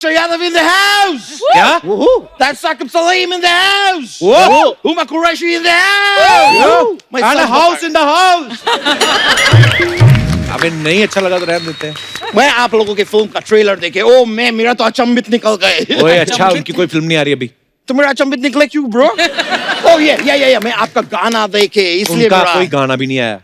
Yadav in the house. क्या? That's Saqib Salim in the house. Whoa. Huma Qureshi in the house. My And a son house Bakar. in the house. अबे नहीं अच्छा लगा तो रहने देते हैं। मैं आप लोगों के फिल्म का ट्रेलर देखे, ओ मैं मेरा तो अचंभित निकल गए। ओए अच्छा उनकी कोई फिल्म नहीं आ रही अभी। तो मेरा अचंभित निकले क्यों ब्रो? ओ ये मैं आपका गाना देखे इसलिए उनका मेरा कोई गाना भी नहीं आया।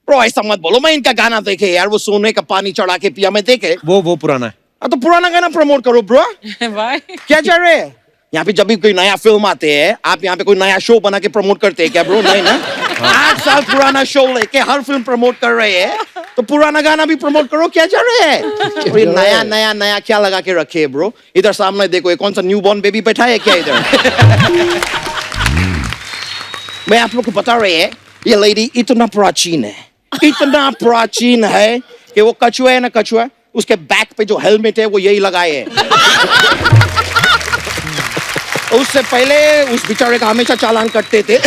ब्रो ऐसा मत बोलो, मैं इनका गाना देखे यार, वो सोने का पानी चढ़ा के पिया मैं देखे। वो पुराना है। तो पुराना गाना प्रमोट करो ब्रो। Why? क्या चल रहे हैं यहाँ पे? जब भी कोई नया फिल्म आते हैं आप यहाँ पे कोई नया शो बना के प्रमोट करते हैं क्या ब्रो? नहीं ना। 8 साल पुराना शो लेके हर फिल्म प्रमोट कर रहे हैं, तो पुराना गाना भी प्रमोट करो। क्या चल रहे हैं? और ये नया क्या लगा के रखे है ब्रो? इधर सामने देखो, ये कौन सा न्यू बॉर्न बेबी बैठा है क्या इधर? मैं आप लोग को बता रहे हैं, ये लेडी इतना प्राचीन है कि वो कछुआ है ना, कछुआ, उसके बैक पे जो हेलमेट है वो यही लगाए है। उससे पहले उस बेचारे का हमेशा चालान कटते थे।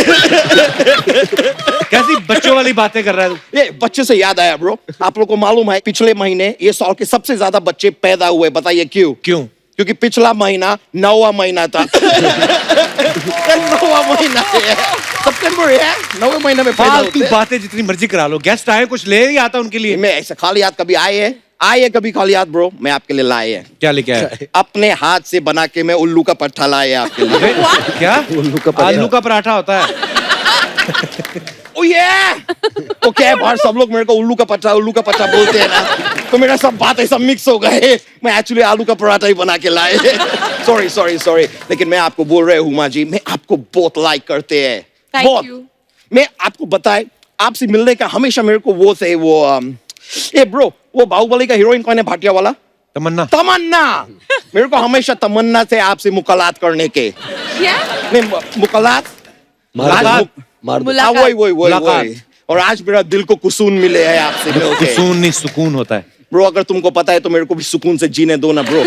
कैसी बच्चों वाली बातें कर रहा है तू? ये बच्चे से याद आया ब्रो, आप लोग को मालूम है पिछले महीने ये साल के सबसे ज्यादा बच्चे पैदा हुए, बताइए क्यों? क्योंकि पिछला महीना 9वां महीना था। 9वां महीना है, सितंबर है, 9वें महीने में पैदा फालतू होते हैं। बातें जितनी मर्जी करा लो, गेस्ट आए कुछ ले नहीं आता उनके लिए। मैं ऐसे खाली हाथ कभी आए कभी खाली हाथ ब्रो? मैं आपके लिए लाए हैं। क्या लेके आए? अपने हाथ से बना के मैं उल्लू का पट्टा लाए आपके लिए। क्या? आलू का पराठा होता है। ओ ये तो क्या है, बाहर सब लोग मेरे को उल्लू का पट्टा बोलते हैं ना, तो मेरा सब बात ऐसा मिक्स हो गए, मैं एक्चुअली आलू का पराठा ही बना के लाए। सॉरी, लेकिन मैं आपको बोल रहा हूँ हुमा जी, मैं आपको बहुत लाइक करते हैं। Thank you. मैं आपको बताए, आपसे मिलने का हमेशा मेरे को वो से वो ए ब्रो, वो बाहुबली का हीरोइन कौन है, भाटिया वाला? तमन्ना। मेरे को हमेशा तमन्ना से आपसे मुलाकात करने के। क्या? नहीं, मुलाकात। वही। और आज मेरा दिल को कुसून मिले है आपसे मिलके। सुकून नहीं, सुकून होता है। ब्रो अगर तुमको पता है तो मेरे को भी सुकून से जीने दो ना ब्रो।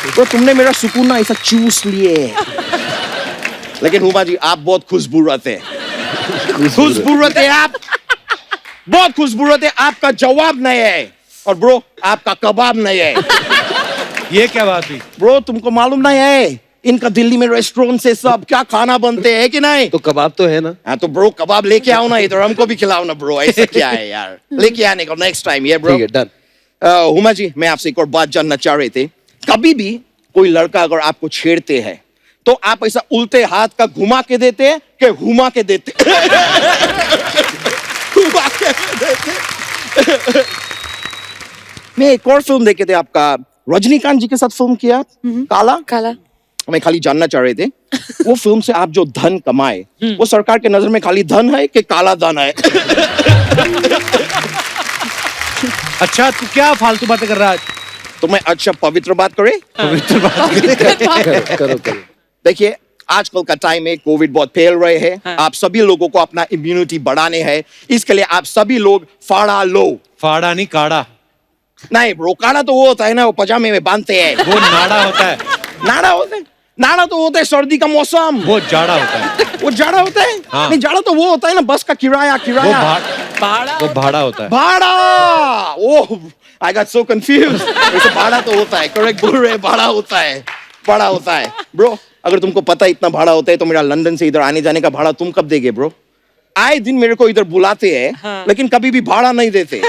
ब्रो तुमने मेरा सुकून ना ऐसा चूस लिए। लेकिन हुमा जी आप बहुत खुशबूरत है। खुशबूरत है आप, बहुत खुशबूरत है। आपका जवाब नहीं है, और ब्रो आपका कबाब नहीं है। ये क्या बात हुई? ब्रो तुमको मालूम नहीं है, इनका दिल्ली में रेस्टोरेंट से सब क्या खाना बनते हैं कि नहीं? तो कबाब तो है ना। हाँ तो ब्रो कबाब लेके आओ ना इधर, हमको भी खिलाओ ना ब्रो। ऐसा क्या है यार, लेके आने का नेक्स्ट टाइम ये ब्रो। ठीक है, डन। हुमा जी मैं आपसे एक और बात जानना चाह रहे थे, कभी भी कोई लड़का अगर आपको छेड़ते हैं तो आप ऐसा उल्टे हाथ का घुमा के देते हैं कि हुमा के देते? घुमा के देते। मैं एक और फिल्म देखे थे आपका, रजनीकांत जी के साथ फिल्म किया, काला। मैं खाली जानना चाह रहे थे, वो फिल्म से आप जो धन कमाए वो सरकार के नजर में खाली धन है कि काला धन है? अच्छा तू क्या फालतू बातें कर रहा है? तो मैं अच्छा पवित्र बात करे? पवित्र बात करो। देखिए आजकल का टाइम है, कोविड बहुत फैल रहे हैं। आप सभी लोगों को अपना इम्यूनिटी बढ़ाने हैं, इसके लिए आप सभी लोग फाड़ा लो। फाड़ा नहीं, काड़ा। नहीं ब्रो, काड़ा तो वो होता है ना, वो पजामे में बांधते हैं। वो नाड़ा होता है। नाड़ा तो होता है सर्दी का मौसम। वो जाड़ा होता है। वो जाड़ा होता है? हाँ। नहीं जाड़ा तो वो होता है ना, बस का किराया। वो भाड़ा होता है। भाड़ा। ओह आई गॉट सो कंफ्यूज। वैसे भाड़ा तो होता है, करेक्ट बोल रहे हैं, भाड़ा होता है। ब्रो अगर तुमको पता इतना भाड़ा होता है तो मेरा लंदन से इधर आने जाने का भाड़ा तुम कब देगे ब्रो? आए दिन मेरे को इधर बुलाते हैं लेकिन कभी भी भाड़ा नहीं देते।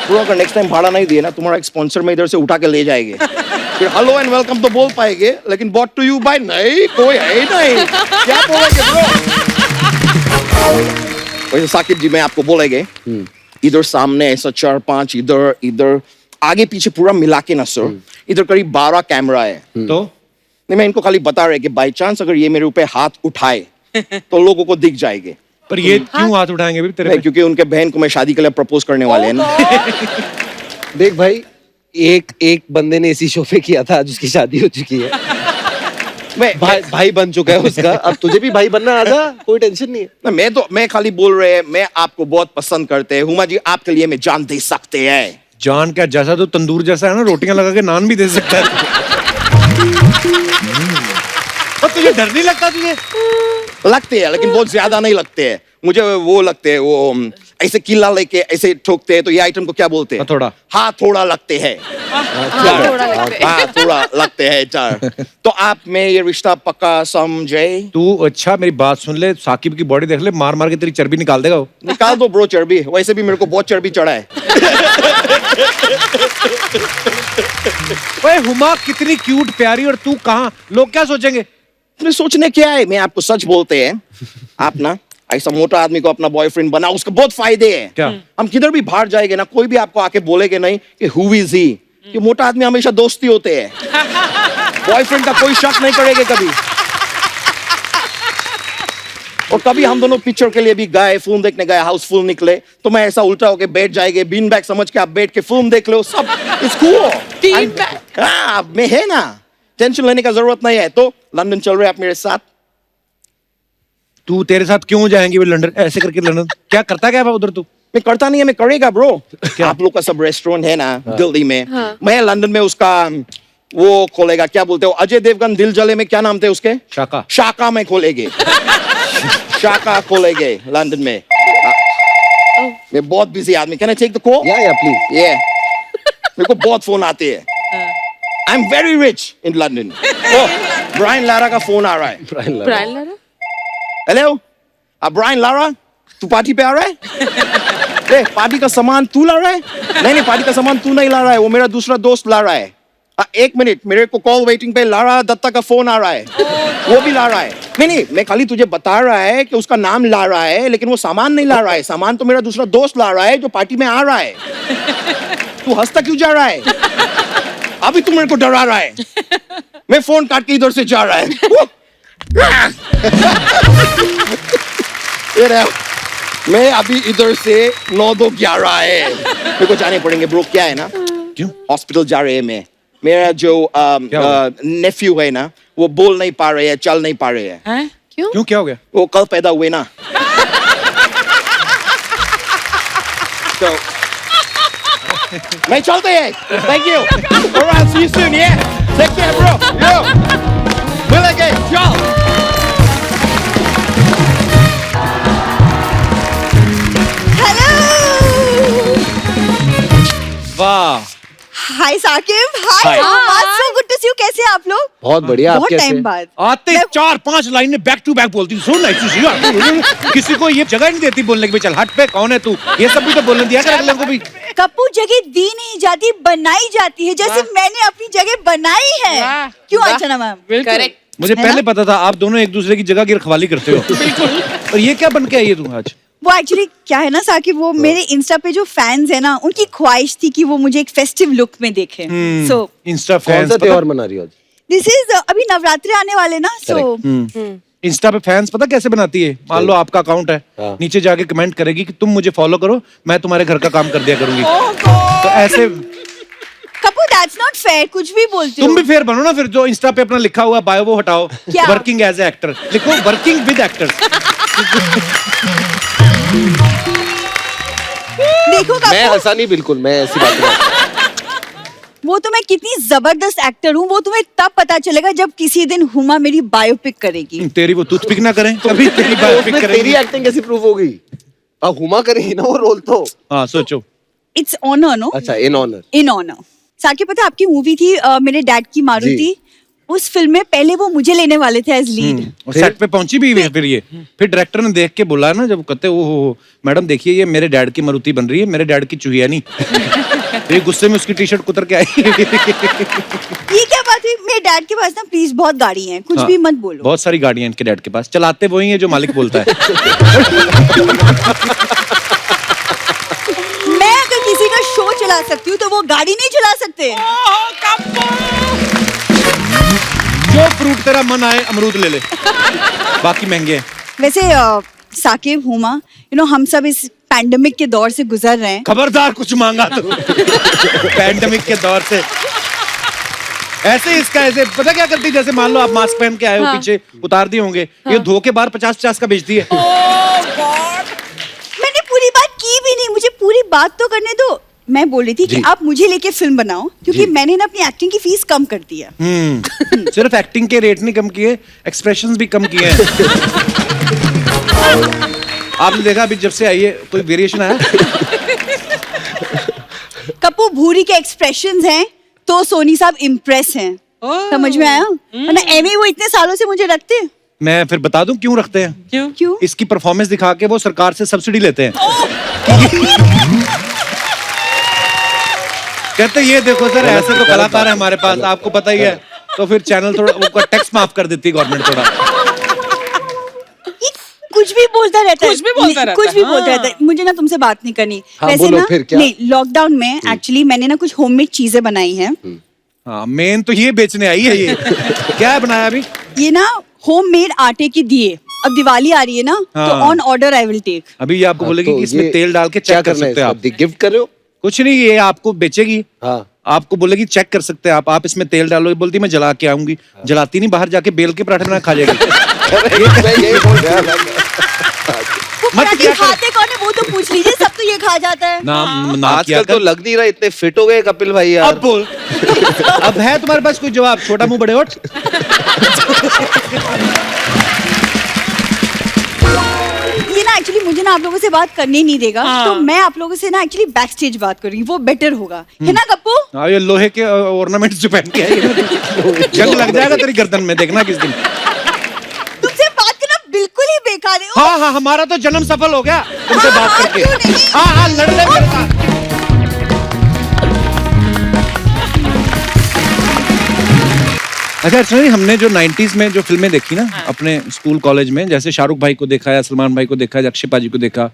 ब्रो अगर नेक्स्ट टाइम भाड़ा नहीं दिए ना, तुम्हारा एक स्पॉन्सर में इधर से उठा के ले जाएंगे। फिर हेलो एंड वेलकम तो बोल पाएंगे, लेकिन बॉट टू यू बाय नहीं, कोई है ही नहीं। क्या बोलेंगे ब्रो? वैसे साकिब जी मैं आपको बोलेंगे, इधर सामने ऐसा 4-5, इधर आगे पीछे पूरा मिला के ना सर, इधर करीब 12 कैमरा है। तो नहीं मैं इनको खाली बता रहे कि बाई चांस अगर ये मेरे ऊपर हाथ उठाए तो लोगों को दिख जाएंगे। पर ये क्यों हाथ उठाएंगे भी तेरे पे? क्योंकि उनके बहन को मैं शादी के लिए प्रपोज करने वाले हैं ना। देख भाई, एक बंदे ने इसी शो पे किया था, आज उसकी शादी हो चुकी है। भाई बन चुका है उसका, अब तुझे भी भाई बनना आजा, कोई टेंशन नहीं है। मैं खाली बोल रहे हैं, मैं आपको बहुत पसंद करते हैं हुमा जी, आपके लिए मैं जान दे सकते हैं। जान क्या, जैसा तो तंदूर जैसा है ना, रोटियां लगा के नान भी दे सकता है। और तुझे डर नहीं लगता? तुझे लगते हैं लेकिन बहुत ज्यादा नहीं लगते हैं। मुझे वो लगते हैं, वो ऐसे किला लेके ऐसे ठोकते हैं तो ये आइटम को क्या बोलते हैं? हथौड़ा। हाथोड़ा लगते हैं। हाथौड़ा लगते हैं चार। तो आप में ये रिश्ता पक्का समझे? तू अच्छा मेरी बात सुन ले, साकिब की बॉडी देख ले, मार मार के तेरी चर्बी निकाल देगा वो। निकाल दो ब्रो चर्बी, वैसे भी मेरे को बहुत चर्बी चढ़ा है। ओए हुमा कितनी क्यूट प्यारी, और तू कहाँ, लोग क्या सोचेंगे? अपने सोचने क्या है, मैं आपको सच बोलते हैं, आप ना ऐसा मोटा आदमी को अपना बॉयफ्रेंड बना, उसके बहुत फायदे हैं। क्या? हम किधर भी बाहर जाएंगे ना, कोई भी आपको आके बोलेगे नहीं कि हु इज ही, ये मोटा आदमी हमेशा दोस्ती होते हैं। बॉयफ्रेंड का कोई शक नहीं करेंगे कभी। और कभी हम दोनों पिक्चर के लिए भी गए, फिल्म देखने गए, हाउसफुल निकले, तो मैं ऐसा उल्टा होके बैठ जाएंगे, बीन बैग समझ के आप बैठ के फिल्म देख लो, सब इट्स कूल। हाँ, मैं है ना, टेंशन लेने का जरूरत नहीं है। तो लंदन चल रहे आप मेरे साथ? तू तेरे साथ क्यों जाएंगे वो लंदन, ऐसे करके लंदन? क्या करता क्या है उधर तू? मैं करता नहीं है, मैं करेगा ब्रो। आप लोग का सब रेस्टोरेंट है ना दिल्ली में, मैं लंदन में उसका वो खोलेगा, क्या बोलते हो, अजय देवगन दिल जले में क्या नाम थे उसके? शाका। शाका में खोलेंगे। शाका खोलेंगे लंदन में। मैं बहुत बिजी आदमी, can I take the call? या प्लीज। ये मेरे को बहुत फोन आते हैं। I am very rich in London. Brian Lara का फोन आ रहा है। Brian Lara? Hello, Brian Lara, तू पार्टी पे आ रहा है? पार्टी का सामान तू ला रहा है? नहीं, पार्टी का सामान तू नहीं ला रहा है, वो मेरा दूसरा दोस्त ला रहा है। एक मिनट, मेरे को कॉल वेटिंग पे लारा दत्ता का फोन आ रहा है, वो भी ला रहा है। नहीं, मैं खाली तुझे बता रहा है कि उसका नाम ला रहा है, लेकिन वो सामान नहीं ला रहा है। सामान तो मेरा दूसरा दोस्त ला रहा है जो पार्टी में आ रहा है। तू हंसता क्यों जा रहा है? अभी तू मेरे को डरा रहा है। मैं फोन काट के इधर से जा रहा है। ये रहा, मैं अभी इधर से 9-2-11 है, मेरे को जाने पड़ेंगे ब्रो। क्या है ना, क्यों? हॉस्पिटल जा रहे हैं। मैं, मेरा जो नेफ्यू है ना, वो बोल नहीं पा रहे हैं, चल नहीं पा रहे हैं। क्यों, क्या हो गया? वो कल पैदा हुए ना। तो मैं चलते हैं। Thank you. Alright, see you soon, yeah? Take care, bro. Yo. मिलेंगे, चल। वाह, hi Saqib, hi so good to see you. कैसे हैं आप लोग? बहुत बढ़िया। आप बहुत कैसे? टाइम बाद। आते 4-5 लाइनें बैक टू बैक बोलती, सुन ना किसी को ये जगह नहीं देती बोलने की, भाई चल हट पे, कौन है तू, ये सब भी तो बोलने दिया कर अगले को भी। कप्पू, जगह दी नहीं जाती, बनाई जाती है, जैसे मैंने अपनी जगह बनाई है। क्यों अर्चना मैम? करेक्ट। मुझे है पहले ना? पता था आप दोनों एक दूसरे की जगह की रखवाली करते हो। और ये क्या बन के आई है तू आज? वो एक्चुअली क्या है ना साकिब, वो मेरे इंस्टा पे जो फैंस है ना, उनकी ख्वाहिश थी कि वो मुझे एक फेस्टिव लुक में देखे। सो इंस्टा कौन फैंस सा त्योहार मना रही हो आज? दिस इज अभी नवरात्रि आने वाले ना, सो इंस्टा पे फैंस पता कैसे बनाती है? मान लो आपका अकाउंट है, हाँ। नीचे जाके कमेंट करेगी कि तुम मुझे फॉलो करो, मैं तुम्हारे घर का काम कर दिया करूंगी। तो ऐसे कप्पू, दैट्स नॉट फेयर, कुछ भी बोलते हो। तुम भी फेयर बनो ना फिर, जो इंस्टा पे अपना लिखा हुआ बायो वो हटाओ, क्या? वर्किंग एज ए एक्टर लिखो, वर्किंग विद एक्टर्स। देखो मैं कप्पू, हंसा नहीं बिल्कुल, मैं ऐसी बात नहीं। वो तो मैं कितनी जबरदस्त एक्टर हूँ, वो तुम्हें तब पता चलेगा जब किसी दिन हुमा मेरी बायोपिक करेगी। तेरी वो टूथपिक ना करें कभी, तेरी बायोपिक उसमें तेरी करेंगी। एक्टिंग कैसी प्रूव होगी? अब हुमा करेगी ना वो रोल तो। हाँ सोचो। It's honour, no? अच्छा, in honour. In honour. Saqib, पता है आपकी मूवी थी मेरे डैड की मारुति, उस फिल्म में पहले वो मुझे लेने वाले थे एज लीड। और सेट पे पहुंची भी है फिर ये, फिर डायरेक्टर ने देख के बोला ना, जब कहते ओ मैडम देखिए ये मेरे डैड की मारुति बन रही है, मेरे डैड की चुहिया नहीं। ये गुस्से में उसकी टी शर्ट कुतर के आई। ये क्या बात हुई? मेरे डैड के पास ना प्लीज बहुत गाड़ी है, कुछ भी मत बोलो। बहुत सारी गाड़ियां इनके डैड के पास, चलाते वही है जो मालिक बोलता है। मैं अगर किसी का शो चला सकती हूँ तो वो गाड़ी नहीं चला सकते। जो फ्रूट तेरा मन आए अमरूद ले ले, बाकी महंगे हैं। वैसे साकिब, हुमा, यू नो हम सब इस पैंडेमिक के दौर से गुजर रहे हैं। खबरदार कुछ मांगा तो। पैंडेमिक के दौर से ऐसे इसका ऐसे पता क्या करती, जैसे मान लो आप मास्क पहन के आए हो, पीछे उतार दिए होंगे, ये धो के बाहर 50-50 का बेचती है। मैंने पूरी बात की भी नहीं, मुझे पूरी बात तो करने दो। मैं बोल रही थी कि आप मुझे लेके फिल्म बनाओ, क्योंकि मैंने ना अपनी एक्टिंग की फीस कम कर दी है। सिर्फ एक्टिंग के रेट नहीं कम किए, एक्सप्रेशंस भी कम किए हैं। आपने देखा अभी जब से आई है कोई वेरिएशन आया? कप्पू भूरी के एक्सप्रेशंस हैं तो सोनी साहब इम्प्रेस हैं। समझ में आया? वरना एमी वो इतने सालों से मुझे रखते हैं। मैं फिर बता दूं क्यों रखते हैं? क्यों? इसकी परफॉर्मेंस दिखा के वो सरकार से सब्सिडी लेते हैं। कहते ये देखो सर ऐसे तो कलाकार है हमारे पास, आपको पता ही है, तो फिर चैनल थोड़ा वो टैक्स माफ कर देती है गवर्नमेंट थोड़ा। ये कुछ भी बोलता रहता है, कुछ भी बोलता रहता कुछ भी है, बोलता हाँ। रहता है। मुझे ना तुमसे बात नहीं करनी। हाँ, वैसे बोलो ना फिर क्या? नहीं, लॉकडाउन में एक्चुअली मैंने ना कुछ होममेड चीजें बनाई हैं। हाँ मेन तो ये बेचने आई है ये। क्या है बनाया अभी? ये ना होममेड आटे के दिए। अब दिवाली आ रही है ना, तो हाँ। On order I will take. अभी ये आपको बोलेगी तो कि इसमें ये तेल डाल के क्या चेक कर करना है सकते हैं आप। इसका? गिफ्ट कर रहे हो? कुछ नहीं, ये आपको बेचेगी, हाँ आपको बोलेगी चेक कर सकते हैं आप इसमें तेल डालोगे, बोलती मैं जला के आऊंगी, जलाती नहीं, बाहर जाके बेल के पराठे बना खा जाएगी। मैं यही बोल रहा था। वो मत पराठे क्या कर- खाते कौन है वो तो पूछ लीजिए, सब तो ये खा जाता है। ना ना किया आजकल तो कर। लग नहीं रहा, इतने फिट हो गए कपिल भाई यार। अब बोल। अब है तुम्हारे पास कोई जवाब? छोटा मुंह बड़े होठ। ये ना एक्चुअली मुझे ना आप लोगों से बात करने नहीं देगा, हाँ। तो मैं आप लोगों से ना एक्चुअली बैक स्टेज बात करूंगी, वो बेटर होगा, है ना कप्पू? हाँ ये लोहे के ऑर्नामेंट्स जो पहन के आई है, जंग लग जाएगा तेरी गर्दन में, देखना किस दिन। तुमसे बात करना बिल्कुल ही बेकार है। हाँ हाँ हमारा तो जन्म सफल हो गया तुमसे हाँ, बात हाँ, करके। क्यों नहीं? हाँ हाँ लड़ ले मेरे साथ। अच्छा सुनिए, हमने जो 90s में जो फिल्में देखी ना अपने स्कूल कॉलेज में, जैसे शाहरुख भाई को देखा या सलमान भाई को देखा या अक्षय पाजी को देखा,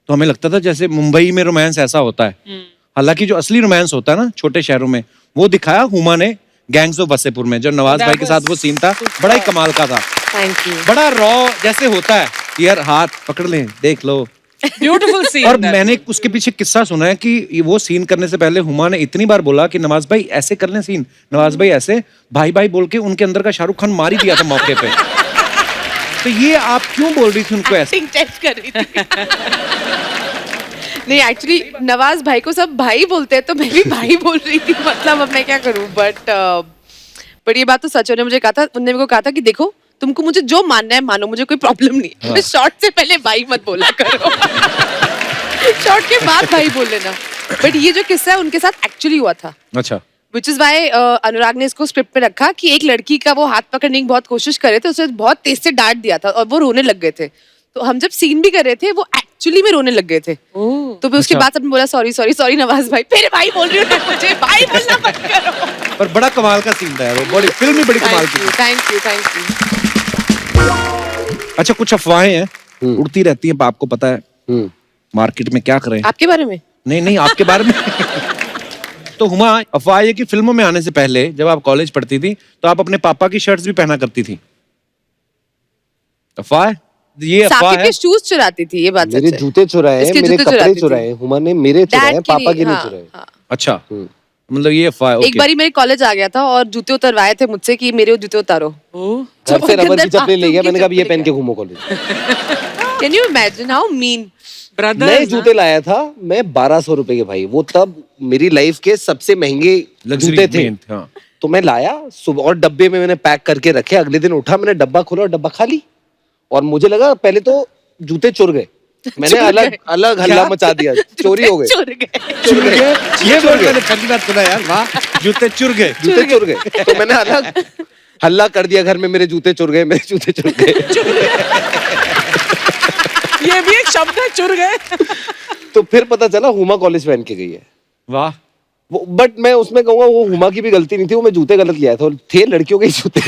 तो हमें लगता था जैसे मुंबई में रोमांस ऐसा होता है। हालांकि जो असली रोमांस होता है ना छोटे शहरों में, वो दिखाया हुमा ने गैंग्स ऑफ वसेपुर में, जो नवाज भाई के साथ वो सीन था, बड़ा ही कमाल का था। Thank you. बड़ा रॉ जैसे होता है कि यार हाथ पकड़ ले देख लो। Beautiful scene. और मैंने उसके पीछे किस्सा सुना है कि ये वो सीन करने से पहले हुमा ने इतनी बार बोला कि नवाज भाई ऐसे कर लें सीन, नवाज भाई ऐसे, भाई भाई बोल के उनके अंदर का शाहरुख खान मार ही दिया था मौके पे। तो ये आप क्यों बोल रही थी उनको ऐसे? एक्टिंग टेस्ट कर रही थी। नहीं एक्चुअली नवाज भाई को सब भाई बोलते हैं, तो मैं भी भाई बोल रही थी, मतलब अब मैं क्या करूं। बट ये बात तो सच, उन्होंने मुझे कहा था, उन्होंने मेरे को कहा था कि देखो तुमको मुझे जो मानना है मानो, मुझे कोई प्रॉब्लम नहीं है। हाँ। शॉर्ट से पहले भाई मत बोला करो। शॉर्ट के बाद भाई बोल लेना। बट ये जो किस्सा है उनके साथ एक्चुअली हुआ था। अच्छा। विच इज वाई अनुराग ने इसको स्क्रिप्ट में रखा कि एक लड़की का वो हाथ पकड़ने की बहुत कोशिश कर रहे थे, उसे बहुत तेज से डांट दिया था और वो रोने लग गए थे। तो हम जब सीन भी कर रहे थे वो एक्चुअली में रोने लग गए थे। तो फिर उसके बाद सबने बोला सॉरी सॉरी सॉरी नवाज भाई, मेरे भाई बोल रही हूँ ना, मुझे भाई बोलना मत करो। पर बड़ा कमाल का सीन था यार, वो बड़ी फिल्म भी बड़ी कमाल की थी। Thank you. अच्छा कुछ अफवाहें हैं उड़ती रहती हैं, आपको पता है मार्केट में, क्या करें? आपके बारे में? नहीं नहीं आपके बारे में। तो हुमा, अफवाह ये कि फिल्मों में आने से पहले जब आप कॉलेज पढ़ती थी तो आप अपने पापा की शर्ट्स भी पहना करती थी। अफवाह? ये अफवाह साकिब है? के शूज चुराती थी, ये बात सच मेरे है। जूते चुराए, इसके मेरे जूते कपड़े चुराती थी। चुराए, हुमा ने मेरे चुराए, डैड के पापा के नहीं हाँ, चुराए। हाँ। अच्छा मतलब ये अफवाह है, एक बारी मेरे कॉलेज आ गया था और जूते उतरवाए थे मुझसे कि मेरे जूते उतारो। घर से रबर की चप्पलें ले गया, मैंने कहा अब ये पहन के घूमो college. Can you imagine how mean? नए जूते लाया था मैं 1200 रुपए के भाई, वो तब मेरी लाइफ के सबसे महंगे जूते थे। हाँ। तो मैं लाया सुबह और डब्बे में मैंने पैक करके रखे। अगले दिन उठा, मैंने डब्बा खोला और डब्बा खाली। और मुझे लगा पहले तो जूते चुर गए, मैंने अलग अलग हल्ला मचा दिया, चोरी हो गए। चुर गए। चुर गए, ये वर्ड मैंने पहली बार सुना यार। वाह, जूते चुर गए। जूते चुर गए। तो मैंने अलग हल्ला कर दिया घर में, मेरे जूते चुर गए, मेरे जूते चुर गए। ये भी एक शब्द है, चुर गए। तो फिर पता चला हुमा कॉलेज पहन के गई है वाह। वो। बट मैं उसमें कहूंगा वो हुमा की भी गलती नहीं थी, वो मैं जूते गलत लिया था, थे लड़कियों के ही जूते।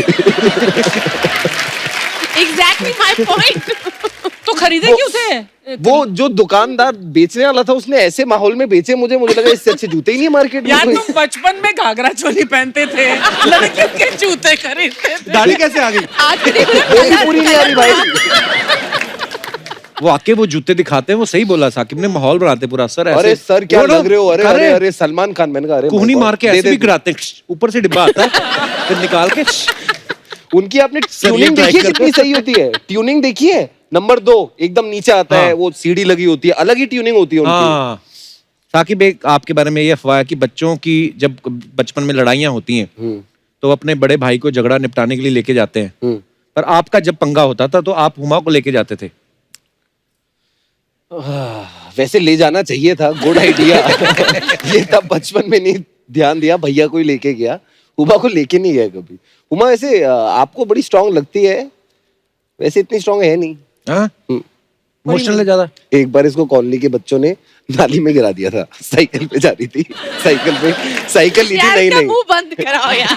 Exactly my point. तो खरीदे क्यों थे? वो जो दुकानदार बेचने वाला था उसने ऐसे माहौल में बेचे, मुझे लगा इससे अच्छे जूते ही नहीं मार्केट में यार कोई। तुम बचपन में घाघरा चोली पहनते थे, लड़कियों के जूते खरीदते थे। दाढ़ी कैसे आ गई? आज भी वो भी पूरी नहीं आ रही भाई। वो आके वो जूते दिखाते हैं, वो सही बोला साकिब ने, माहौल बनाते पूरा। सर ऐसे, अरे सर क्या वो लोग- लग रहे हो, अरे अरे अरे सलमान खान। मैंने कहा अरे कोहनी मार के दे ऐसे दे भी दे। गिराते हैं, ऊपर से डिब्बा आता है फिर निकाल के। उनकी आपने ट्यूनिंग try देखी है कर कितनी सही होती है? ट्यूनिंग देखी है? नंबर 2 एकदम नीचे आता है, वो सीढ़ी लगी होती है, अलग ही ट्यूनिंग होती है उनकी। हाँ साकिब, एक आपके बारे में ये अफवाह है कि बच्चों की जब बचपन में लड़ाइयाँ होती हैं तो अपने बड़े भाई को झगड़ा निपटाने के लिए लेके जाते हैं, पर आपका जब पंगा होता था तो आप हुमा को लेके जाते थे। वैसे ले जाना चाहिए था, गुड आइडिया। ये तब बचपन में नहीं ध्यान दिया, भैया कोई लेके गया, हुमा को लेके नहीं गया कभी। हुमा वैसे आपको बड़ी स्ट्रांग लगती है, वैसे इतनी स्ट्रांग है नहीं। हाँ इमोशनल है ज्यादा। एक बार इसको कॉलोनी के बच्चों ने नाली में गिरा दिया था, साइकिल पे जा रही थी, साइकिल ली थी यार नहीं इसका नहीं, मुंह बंद कराओ यार।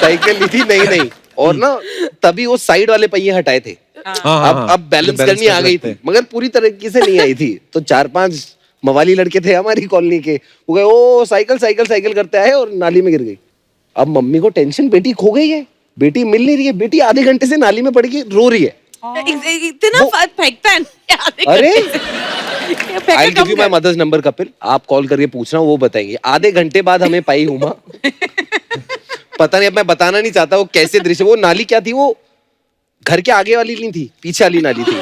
साइकिल ली थी नहीं नहीं, और ना तभी वो साइड वाले पहिए हटाए थे। अब बैलेंस करनी आ गई थी, मगर पूरी तरीके से नहीं आई थी। तो 4-5 मवाली लड़के थे हमारी कॉलोनी के, वो गए ओ साइकिल साइकिल साइकिल करते आए और नाली में गिर गई। अब मम्मी को टेंशन, बेटी खो गई है, बेटी मिल नहीं रही है, बेटी आधे घंटे से नाली में पड़ी के रो रही है। इतना फेंकता है। अरे I give you my mother's number Kapil, आप कॉल करके पूछना, वो बताएंगे। आधे घंटे बाद हमें पाई हुमा, पता नहीं, अब मैं बताना नहीं चाहता वो कैसे दृश्य। वो नाली क्या थी, वो घर के आगे वाली नहीं थी, पीछे वाली नाली थी।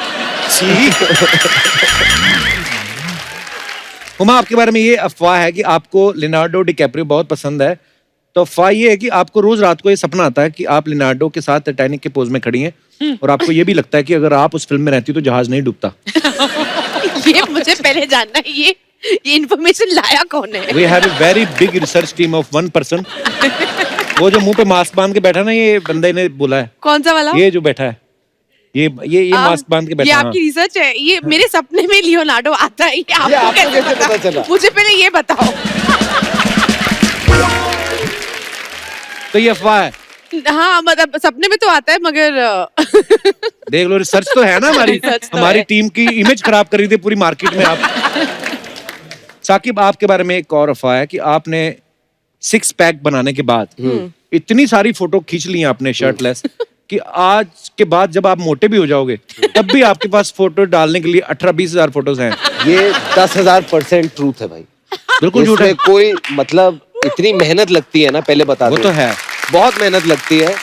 हुमा आपके बारे में ये अफवाह है कि आपको लियोनार्डो डिकैप्रियो बहुत पसंद है। तो अफवाह ये है कि आपको रोज रात को ये सपना आता है कि आप लियोनार्डो के साथ टाइटैनिक के पोज में खड़ी हैं, और आपको ये भी लगता है कि अगर आप उस फिल्म में रहती तो जहाज नहीं डूबता। ये मुझे पहले जानना है, ये इन्फॉर्मेशन लाया कौन है? We have a very big research team of 1 person. वो जो मुंह पे मास्क बांध के बैठा ना, ये बंदे ने बोला है। कौन सा वाला? ये जो बैठा है, ये मास्क बांध के बैठा ये है। आपकी रिसर्च है? ये मेरे सपने में लियोनार्डो आता है, ये आपको कैसे पता चला? मुझे पहले ये बताओ। तो ये अफवाह है। हाँ मतलब सपने में तो आता है, मगर देख लो, रिसर्च तो है ना हमारी। रिसर्च तो हमारी है। टीम की इमेज खराब करी थी पूरी मार्केट में आप। साकिब आपके बारे में एक और अफवाह है कि आपने 6 पैक बनाने के बाद इतनी सारी फोटो खींच ली आपने शर्टलेस कि आज के बाद जब आप मोटे भी हो जाओगे तब भी आपके पास फोटो डालने के लिए 18-20 हजार फोटोज हैं। ये 10,000% ट्रूथ है भाई, बिल्कुल झूठ है। इसमें कोई मतलब इतनी मेहनत लगती है ना, पहले बता वो दूं। तो है। बहुत मेहनत लगती है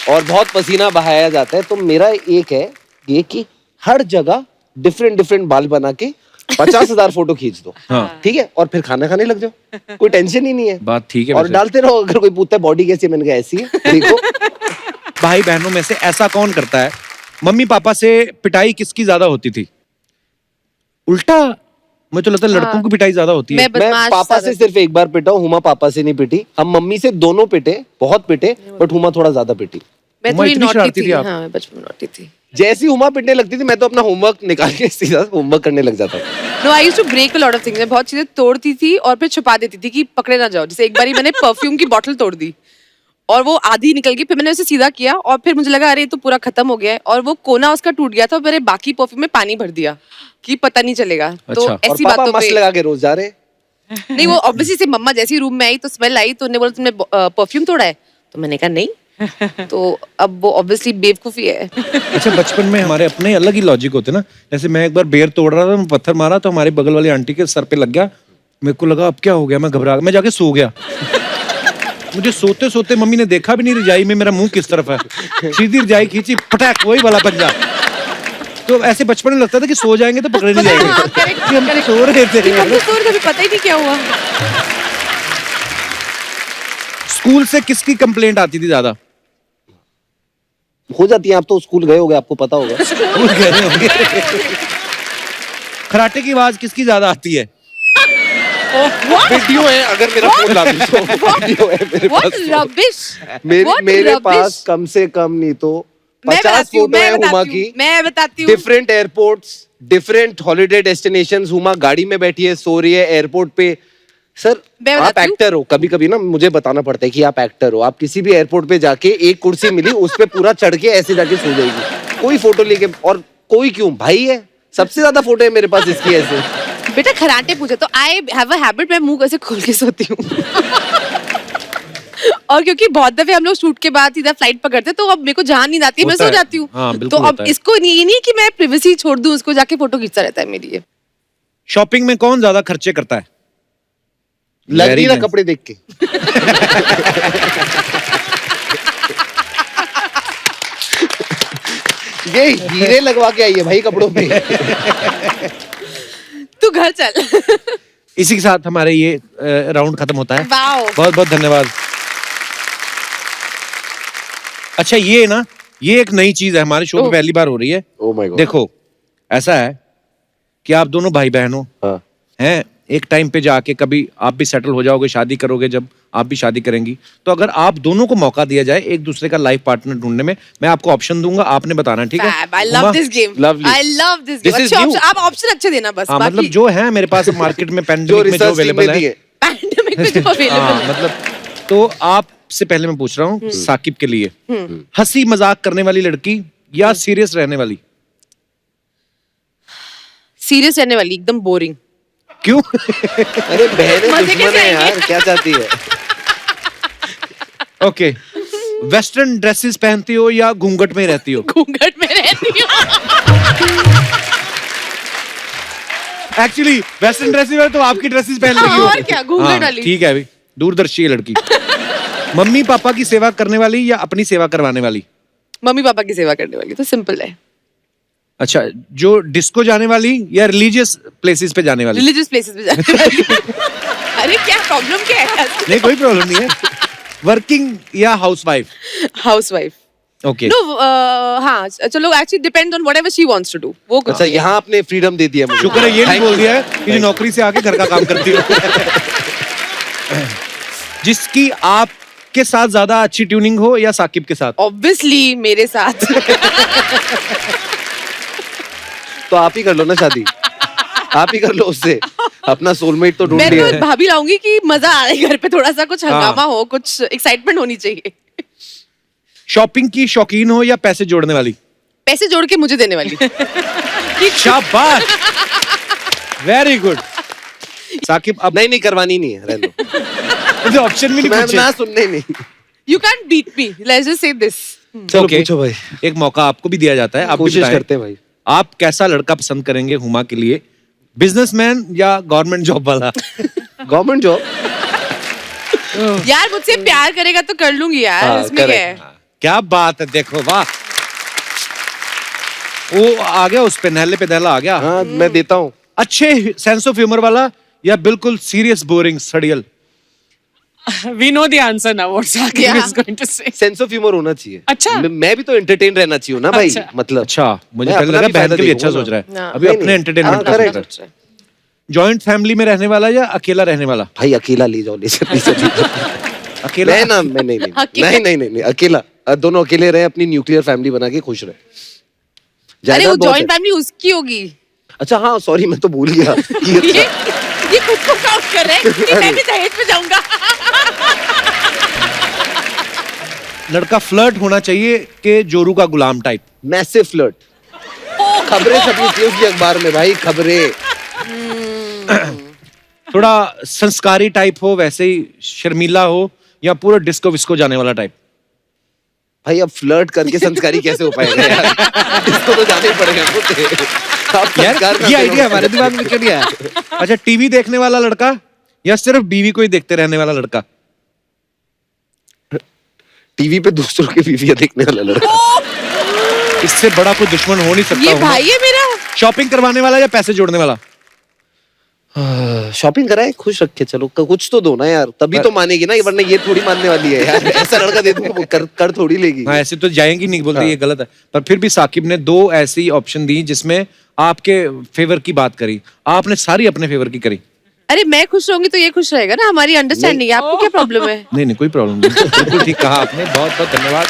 और बहुत पसीना बहाया जाता है। तो मेरा एक है ये कि हर जगह डिफरेंट डिफरेंट बाल बना के 50,000 फोटो खींच दो, हाँ। ठीक है, और फिर खाना खाने लग जाओ, कोई टेंशन ही नहीं है। बात ठीक है और वैसे। डालते रहो। अगर कोई पूछता है बॉडी कैसी है, मैंने कहा ऐसी है, देखो। भाई बहनों में से ऐसा कौन करता है, मम्मी पापा से पिटाई किसकी ज्यादा होती थी? उल्टा मुझे तो लगता है लड़कों की पिटाई ज्यादा होती है। मैं मैं बदमाश पापा ज्यादा से सिर्फ एक बार पिटा हूँ, हुमा पापा से नहीं पिटी। हम मम्मी से दोनों पिटे, बहुत पिटे, बट हुमा थोड़ा ज्यादा पिटी। मैं उमा थोड़ी इतनी नॉटी शरारती थी। थी आप? हाँ मैं बचपन में नॉटी थी। जैसी हुमा पिटने लगती थी, मैं तो अपना होमवर्क निकाल के सीधा होमवर्क करने लग जाता था। No I used to break a lot of things. मैं बहुत चीजें तोड़ती थी और फिर छुपा देती थी कि पकड़े ना जाओ। जैसे एक बारी मैंने परफ्यूम की बोतल तोड़ दी और वो आधी निकल गई, फिर मैंने उसे सीधा किया और फिर मुझे लगा अरे ये तो पूरा खत्म हो गया है, और वो कोना उसका टूट गया था और मैंने बाकी परफ्यूम में पानी भर दिया कि पता नहीं चलेगा। तो अच्छा। और ऐसी पापा बातों मस्त पे लगा के रोज जा रहे। नहीं, वो ऑब्वियसली से मम्मा जैसी रूम में आई तो स्मेल आई, तो उन्होंने बोला तुमने परफ्यूम तोड़ा है, तो मैंने कहा नहीं। तो अब वो ऑब्वियसली बेवकूफी है। अच्छा, बचपन में हमारे अपने अलग ही लॉजिक होते ना। जैसे मैं एक बार बेर तोड़ रहा था, मैं पत्थर मारा तो हमारे बगल वाली आंटी के सर पे लग गया। मेरे को लगा अब क्या हो गया, मैं घबरा गया, मैं जाके सो गया। मुझे सोते सोते मम्मी ने देखा भी नहीं रजाई में मेरा मुंह किस तरफ है, सीधी रजाई खींची, पटाक वही वाला पंजा। तो ऐसे बचपन में लगता था कि सो जाएंगे तो पकड़े नहीं हाँ, जाएंगे, correct, कि हम तो सो रहे थे। हम तो सो रहे थे, पता ही नहीं क्या हुआ। स्कूल से किसकी कंप्लेंट आती थी ज्यादा? हो जाती है, आप तो स्कूल गए होगे, आपको पता होगा। स्कूल गए होंगे। खराटे की आवाज किसकी ज्यादा आती है? वीडियो है, अगर मेरा फोन ला दूं तो वीडियो है मेरे What पास। rubbish! What मेरे rubbish! पास कम से कम नहीं तो मैं 50 बताती हूँ, फोटो है मैं हुमा बताती की। हूँ, मैं बताती हूँ। Different airports, different holiday destinations. Huma गाड़ी में बैठी है, सो रही है एयरपोर्ट पे। सर मैं आप बताती हूँ। एक्टर हो, कभी कभी ना मुझे बताना पड़ता है कि आप एक्टर हो। आप किसी भी एयरपोर्ट पे जाके एक कुर्सी मिली, उस पे पूरा चढ़ के ऐसे जाके सो जाएगी, कोई फोटो लेके। और कोई क्यों, भाई है, सबसे ज्यादा फोटो है मेरे पास इसकी ऐसे। बेटा खराटे पूछे तो आई हैव अ हैबिट, मैं मुंह ऐसे खोल के सोती हूँ। और क्योंकि बहुत दफे हम लोग शूट के बाद सीधा फ्लाइट पकड़ते तो अब मेरे को जहाँ नींद आती है मैं होता सो है। जाती हूँ। हाँ, तो बिल्कुल अब होता है। इसको ये नहीं कि मैं प्रिवेसी छोड़ दूं, उसको जाके फोटो खींचता रहता है मेरी। शॉपिंग में कौन ज्यादा खर्चे करता है? लग Very रही ना nice. कपड़े देख के। ये हीरे लगवा के आई है भाई कपड़ों पे। तू घर चल। इसी के साथ हमारे ये राउंड खत्म होता है। वाओ। बहुत बहुत धन्यवाद। अच्छा ये ना, ये एक नई चीज है हमारे शो पे, ओह। पहली बार हो रही है। Oh my God. देखो ऐसा है कि आप दोनों भाई बहन हो, हाँ हैं, एक टाइम पे जाके कभी आप भी सेटल हो जाओगे, शादी करोगे, जब आप भी शादी करेंगी, तो अगर आप दोनों को मौका दिया जाए एक दूसरे का लाइफ पार्टनर ढूंढने में, मैं आपको ऑप्शन दूंगा, आपने बताना, ठीक है? Fab, I love Uma? this game. Lovely. I love this This game. is अच्छे new. option, आप ऑप्शन अच्छे देना बस. हाँ, मतलब बाकी जो है मेरे पास मार्केट में जो पैंडेमिक में जो रिसर्च टीम अवेलेबल में दी है, है पैंडेमिक में जो अवेलेबल हाँ, है. मतलब तो आपसे पहले मैं पूछ रहा हूँ साकिब के लिए, हंसी मजाक करने वाली लड़की या सीरियस रहने वाली? सीरियस रहने वाली, एकदम बोरिंग. क्यों? अरे बहनें मजे दुश्मन कैसे है यार, आएंगे? क्या चाहती है? ओके, वेस्टर्न ड्रेसेस पहनती हो या घूंघट में रहती हो? घूंघट में रहती हूँ. एक्चुअली वेस्टर्न ड्रेसेस में तो आपकी ड्रेसेस पहन हाँ, लगी हो. और क्या, घूंघट हाँ, वाली. ठीक है अभी, दूरदर्शी है लड़की. मम्मी पापा की सेवा करने वाली या अपनी सेवा करवाने वाली? मम्मी पापा की सेवा करने वाली, तो सिंपल है. अच्छा, जो डिस्को जाने वाली या रिलीजियस प्लेसेस पे जाने वाली? रिलीजियस प्लेसेस पे जाने वाली. अरे क्या प्रॉब्लम क्या है? नहीं, कोई प्रॉब्लम नहीं है. वर्किंग या हाउसवाइफ? हाउसवाइफ. ओके. नो, हाँ, चलो, actually depend on whatever she wants to do. वो कुछ अच्छा, यहाँ आपने फ्रीडम दे दिया मुझे. शुक्र है ये नहीं बोल दिया है कि जो नौकरी से आके घर का काम करती हो. जिसकी आपके साथ ज्यादा अच्छी ट्यूनिंग हो या साकिब के साथ? ऑब्वियसली मेरे साथ. तो आप ही कर लो ना शादी, आप ही कर लो उससे, अपना सोलमेट तो ढूंढ मैं लिया तो है. भाभी लाऊंगी कि मजा आ रहा है घर पे, थोड़ा सा कुछ हाँ. हंगामा हो, कुछ एक्साइटमेंट होनी चाहिए. शॉपिंग की शौकीन हो या पैसे जोड़ने वाली? पैसे जोड़ के मुझे देने वाली. शाबाश, वेरी गुड. साकिब अब नहीं करवानी नहीं है, रहने दो. ऑप्शन भी नहीं मैं पूछे. ना सुनने नहीं. You can't beat me, let's just say this. चलो Okay. पूछो भाई, एक मौका आपको भी दिया जाता है, आप भी कोशिश बताएं. करते हैं भाई. आप कैसा लड़का पसंद करेंगे हुमा के लिए, बिजनेसमैन या गवर्नमेंट जॉब वाला? Government job. यार मुझसे प्यार करेगा तो कर लूंगी यार, हाँ, इसमें क्या correct. है? क्या बात है, देखो वाह, वो आ गया उस पे, नहले पे दहला आ गया. हाँ, मैं देता हूँ. अच्छे सेंस ऑफ ह्यूमर वाला या बिल्कुल सीरियस बोरिंग सड़ियल? We know the answer now. What Sakib Yeah. is going to say. Sense of humour होना चाहिए. अच्छा. मैं भी तो एंटरटेन रहना चाहिए ना भाई. अच्छा. मतलब अच्छा, मुझे मैं पहले अपना लगा भी बहन फायदा के लिए अच्छा देखूंगा सोच रहा ना. है, अभी नहीं, अपने नहीं. एंटरटेनमेंट हाँ, का सोच correct. रहा है. जॉइंट फैमिली में रहने वाला या अकेला रहने वाला? भाई अकेला ले जाओ, ले चलो. अकेला? नहीं ना, मैं नहीं अकेला. नहीं अकेला. दोनों अकेले रहे, अपनी न्यूक्लियर फैमिली बना के खुश रहे. अरे जायदाद वो बहुत जॉइंट है. फैमिली उसकी होगी. अच्छा हाँ, सॉरी, मैं तो भूल गया. ये खुद को काउंट कर रहे हैं कि मैं भी दहेज में जाऊंगा. लड़का फ्लर्ट होना चाहिए कि जोरू का गुलाम टाइप? Massive flirt. खबरें छपी थी उसकी अखबार में भाई, खबरें. थोड़ा संस्कारी टाइप हो, वैसे ही शर्मीला हो, या पूरा डिस्को विस्को जाने वाला टाइप? भाई अब फ्लर्ट करके संस्कारी कैसे हो पाएगा यार? इसको तो जाना ही पड़ेगा मुझे. आप संस्कार यार करते ये हो. आइडिया हमारे दिमाग में क्यों नहीं आया? अच्छा, टीवी देखने वाला लड़का या सिर्फ बीवी को ही देखते रहने वाला लड़का? टीवी पे दूसरों की बीवियां देखने वाला लड़का. इससे बड़ा कोई दुश्मन हो नहीं सकता. ये हुमा. भाई है मेरा. शॉपिंग करवाने वाला या पैसे जोड़ने वाला? शॉपिंग कराए, खुश रखे, चलो कुछ तो दो ना यार, तभी तो मानेगी ना, वरना ये थोड़ी मानने वाली है यार. ऐसा लड़का दे दूंगा, वो कर थोड़ी लेगी. हाँ, ऐसे तो जाएंगी नहीं, बोलते हाँ. ये गलत है. पर फिर भी साकिब ने दो ऐसी ऑप्शन दी जिसमें आपके फेवर की बात करी, आपने सारी अपने फेवर की करी. अरे मैं खुश रहूंगी तो ये खुश रहेगा ना, हमारी अंडरस्टैंडिंग है. आपको क्या प्रॉब्लम है? नहीं, कोई प्रॉब्लम नहीं, बिल्कुल ठीक कहा आपने, बहुत बहुत धन्यवाद.